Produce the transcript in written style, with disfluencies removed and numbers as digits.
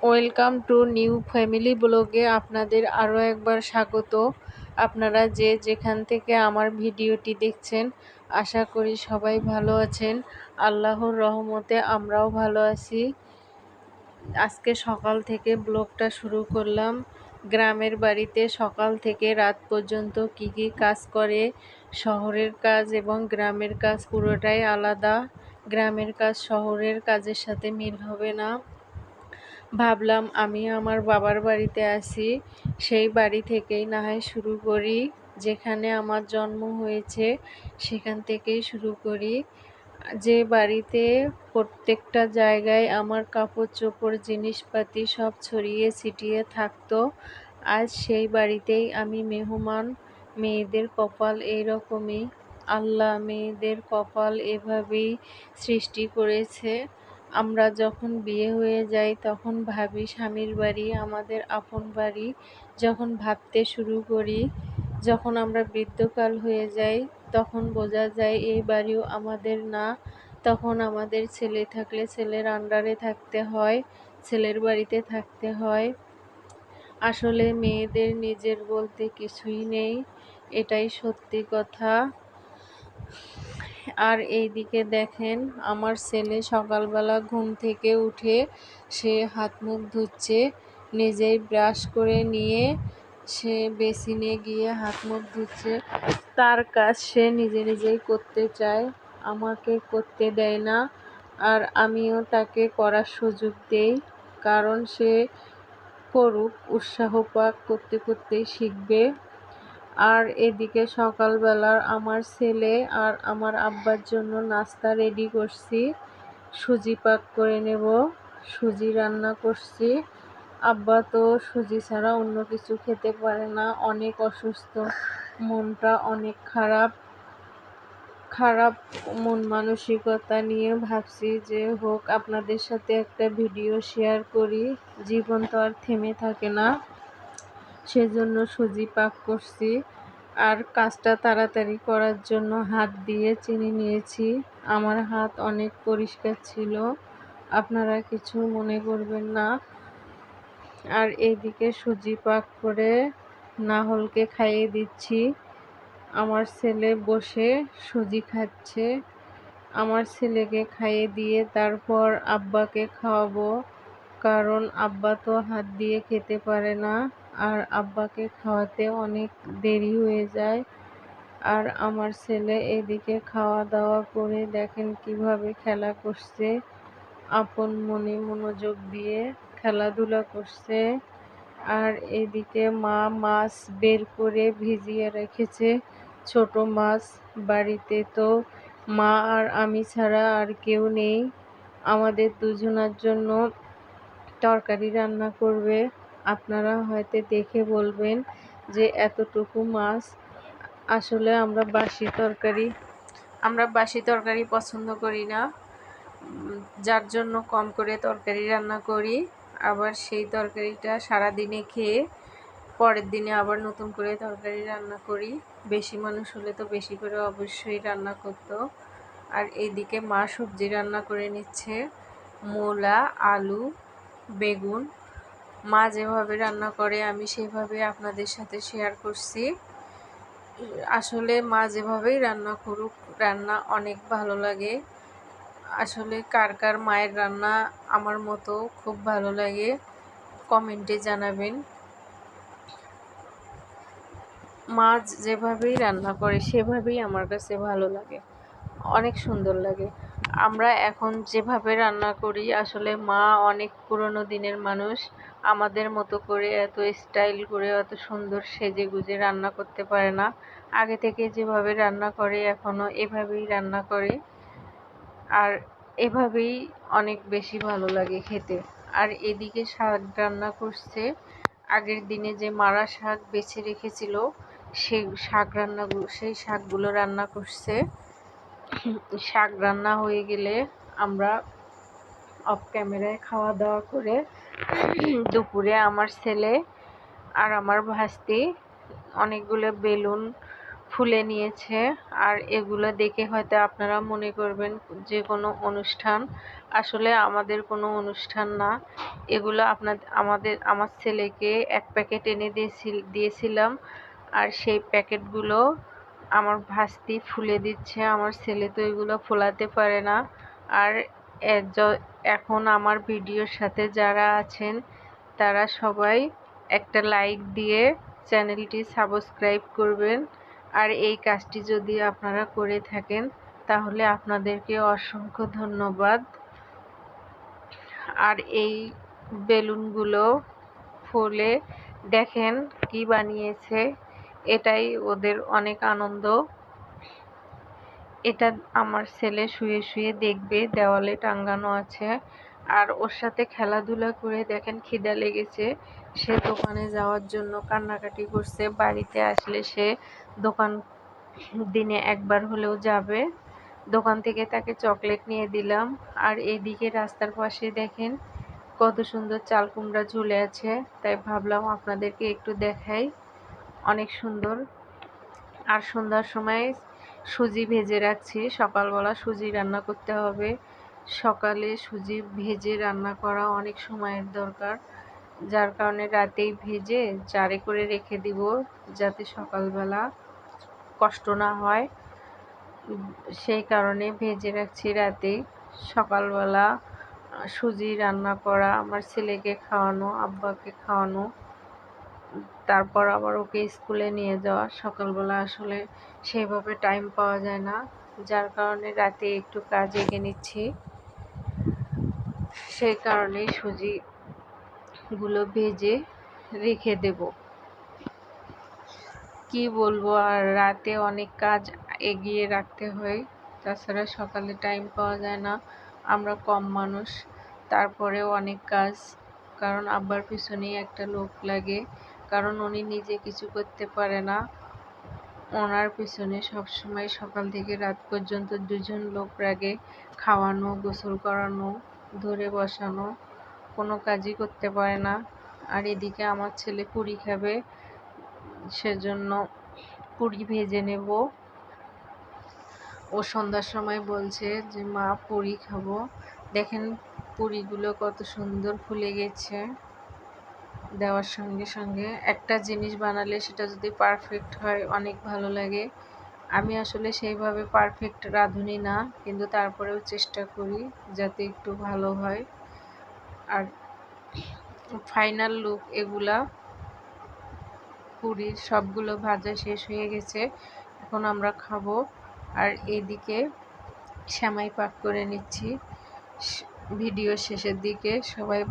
Welcome to new family ব্লগে আপনাদের আরও একবার স্বাগত। আপনারা যে যেখান থেকে আমার ভিডিওটি দেখছেন, আশা করি সবাই ভালো আছেন। আল্লাহর রহমতে আমরাও ভালো আছি। আজকে সকাল থেকে ব্লগটা শুরু করলাম। গ্রামের বাড়িতে সকাল থেকে রাত পর্যন্ত কি কি কাজ করে, শহরের কাজ এবং গ্রামের কাজ পুরোটাই আলাদা। গ্রামের কাজ শহরের কাজের সাথে মিল হবে না। ভাবলাম আমি আমার বাবার বাড়িতে আছি, সেই বাড়ি থেকেই না হয় শুরু করি। যেখানে আমার জন্ম হয়েছে সেখান থেকেই শুরু করি। যে বাড়িতে প্রত্যেকটা জায়গায় আমার কাপড় চোপড় জিনিসপাতি সব ছড়িয়ে ছিটিয়ে থাকতো, আজ সেই বাড়িতেই আমি মেহমান। মেয়েদের কপাল এইরকমই, আল্লাহ মেয়েদের কপাল এভাবেই সৃষ্টি করেছে। আমরা যখন বিয়ে হয়ে যাই তখন ভাবি স্বামীর বাড়ি আমাদের আপন বাড়ি। যখন ভাবতে শুরু করি, যখন আমরা বৃদ্ধকাল হয়ে যাই, তখন বোঝা যায় এই বাড়িও আমাদের না। তখন আমাদের ছেলে থাকলে ছেলের আন্ডারে থাকতে হয়, ছেলের বাড়িতে থাকতে হয়। আসলে মেয়েদের নিজের বলতে কিছুই নেই, এটাই সত্যি কথা। আর এইদিকে দেখেন, আমার ছেলে সকালবেলা ঘুম থেকে উঠে সে হাত মুখ ধুচ্ছে, নিজেই ব্রাশ করে নিয়ে সে বেসিনে গিয়ে হাত মুখ ধুচ্ছে। তার কাজ সে নিজে নিজেই করতে চায়, আমাকে করতে দেয় না। আর আমিও তাকে করার সুযোগ দেই, কারণ সে করুক, উৎসাহ পাক, করতে করতেই শিখবে। আর এদিকে সকালবেলার আমার ছেলে আর আমার আব্বার জন্য নাস্তা রেডি করছি। সুজি পাক করে নেব, সুজি রান্না করছি। আব্বা তো সুজি ছাড়া অন্য কিছু খেতে পারে না, অনেক অসুস্থ, মনটা অনেক খারাপ। খারাপ মন মানসিকতা নিয়ে ভাবছি যে হোক আপনাদের সাথে একটা ভিডিও শেয়ার করি। জীবন তো আর থেমে থাকে না, সেজন্য সুজি পাক করছি। আর কাজটা তাড়াতাড়ি করার জন্য হাত দিয়ে চিনি নিয়েছি। আমার হাত অনেক পরিষ্কার ছিল, আপনারা কিছু মনে করবেন না। আর এইদিকে সুজি পাক করে নাহলকে খাইয়ে দিচ্ছি। আমার ছেলে বসে সুজি খাচ্ছে। আমার ছেলেকে খাইয়ে দিয়ে তারপর আব্বাকে খাওয়াবো, কারণ আব্বা তো হাত দিয়ে খেতে পারে না। আর আব্বাকে খাওয়াতে অনেক দেরি হয়ে যায়। আর আমার ছেলে এদিকে খাওয়া দাওয়া করে দেখেন কিভাবে খেলা করছে, আপন মনে মনোযোগ দিয়ে খেলাধুলা করছে। আর এদিকে মা মাছ বের করে ভিজিয়ে রেখেছে, ছোট মাছ। বাড়িতে তো মা আর আমি ছাড়া আর কেউ নেই, আমাদের দুজনার জন্য তরকারি রান্না করবে। আপনারা হয়তো দেখে বলবেন যে এতটুকু মাছ। আসলে আমরা বাসি তরকারি পছন্দ করি না, যার জন্য কম করে তরকারি রান্না করি। আবার সেই তরকারিটা সারাদিনে খেয়ে পরের দিনে আবার নতুন করে তরকারি রান্না করি। বেশি মানুষ হলে তো বেশি করে অবশ্যই রান্না করতো। আর এইদিকে মা সবজি রান্না করে নিচ্ছে, মূলা, আলু, বেগুন। মা যেভাবে রান্না করে আমি সেভাবে আপনাদের সাথে শেয়ার করছি। আসলে মা যেভাবেই রান্না করুক, রান্না অনেক ভালো লাগে। আসলে কার কার মায়ের রান্না আমার মতো খুব ভালো লাগে, কমেন্টে জানাবেন। মা যেভাবেই রান্না করে সেভাবেই আমার কাছে ভালো লাগে, অনেক সুন্দর লাগে। আমরা এখন যেভাবে রান্না করি, আসলে মা অনেক পুরনো দিনের মানুষ, আমাদের মতো করে এত স্টাইল করে এত সুন্দর সেজে গুজে রান্না করতে পারে না। আগে থেকে যেভাবে রান্না করে এখনও এভাবেই রান্না করে, আর এভাবেই অনেক বেশি ভালো লাগে খেতে। আর এদিকে শাক রান্না করছে, আগের দিনে যে মারা শাক বেছে রেখেছিল সেই শাকগুলো রান্না করছে। শাক রান্না হয়ে গেলে আমরা অফ ক্যামেরায় খাওয়া দাওয়া করে দুপুরে আমার ছেলে আর আমার ভাস্তি অনেকগুলো বেলুন ফুলে নিয়েছে। আর এগুলো দেখে হয়তো আপনারা মনে করবেন যে কোনো অনুষ্ঠান, আসলে আমাদের কোনো অনুষ্ঠান না। এগুলো আমার ছেলেকে এক প্যাকেট এনে দিয়েছিলাম, আর সেই প্যাকেটগুলো আমার ভাস্তি ফুলে দিচ্ছে। আমার ছেলে তো এগুলো ফোলাতে পারে না। আর এখন আমার ভিডিওর সাথে যারা আছেন তারা সবাই একটা লাইক দিয়ে চ্যানেলটি সাবস্ক্রাইব করবেন। আর এই কাজটি যদি আপনারা করে থাকেন তাহলে আপনাদেরকে অসংখ্য ধন্যবাদ। আর এই বেলুনগুলো ফুলে দেখেন কি বানিয়েছে, এটাই ওদের অনেক আনন্দ। এটা আমার ছেলে শুয়ে শুয়ে দেখবে, দেওয়ালে টাঙানো আছে। আর ওর সাথে খেলাধুলা করে দেখেন খিদা লেগেছে, সে দোকানে যাওয়ার জন্য কান্নাকাটি করছে। বাড়িতে আসলে সে দোকান দিনে একবার হলেও যাবে। দোকান থেকে তাকে চকলেট নিয়ে দিলাম। আর এইদিকে রাস্তার পাশে দেখেন কত সুন্দর চাল কুমড়া ঝুলে আছে, তাই ভাবলাম আপনাদেরকে একটু দেখাই, অনেক সুন্দর। আর সন্ধ্যার সময় সুজি ভেজে রাখছি, সকালবেলা সুজি রান্না করতে হবে। সকালে সুজি ভেজে রান্না করা অনেক সময়ের দরকার, যার কারণে রাতেই ভেজে জারে করে রেখে দিব, যাতে সকালবেলা কষ্ট না হয়। সেই কারণে ভেজে রাখছি রাতে। সকালবেলা সুজি রান্না করা, আমার ছেলেকে খাওয়ানো, আব্বাকে খাওয়ানো, তারপর আবার ওকে স্কুলে নিয়ে যাওয়া। সকালবেলা আসলে সেইভাবে টাইম পাওয়া যায় না, যার কারণে রাতে একটু কাজ এগিয়ে নিচ্ছি। সেই কারণেই সুজিগুলো ভেজে রেখে দেব। কি বলবো, আর রাতে অনেক কাজ এগিয়ে রাখতে হয়, তাছাড়া সকালে টাইম পাওয়া যায় না। আমরা কম মানুষ, তারপরেও অনেক কাজ, কারণ আব্বার পিছনেই একটা লোক লাগে, কারণ উনি নিজে কিছু করতে পারে না। ওনার পিছনে সবসময় সকাল থেকে রাত পর্যন্ত দুজন লোক লাগে, খাওয়ানো, গোসল করানো, ধরে বসানো, কোনো কাজই করতে পারে না। আর এদিকে আমার ছেলে পুরি খাবে, সেজন্য পুরি ভেজে নেব। ও সন্ধ্যার সময় বলছে যে মা পুরি খাবো। দেখেন পুরিগুলো কত সুন্দর ফুলে গেছে। দেওয়ার সঙ্গে সঙ্গে একটা জিনিস বানালে সেটা যদি পারফেক্ট হয় অনেক ভালো লাগে। আমি আসলে সেইভাবে পারফেক্ট রাঁধুনি না, কিন্তু তারপরেও চেষ্টা করি যাতে একটু ভালো হয়। আর ফাইনাল লুক এগুলা। পুরির সবগুলো ভাজা শেষ হয়ে গেছে, এখন আমরা খাবো। আর এইদিকে সেমাই পাক করে নিচ্ছি। ভিডিও শেষের দিকে সবাই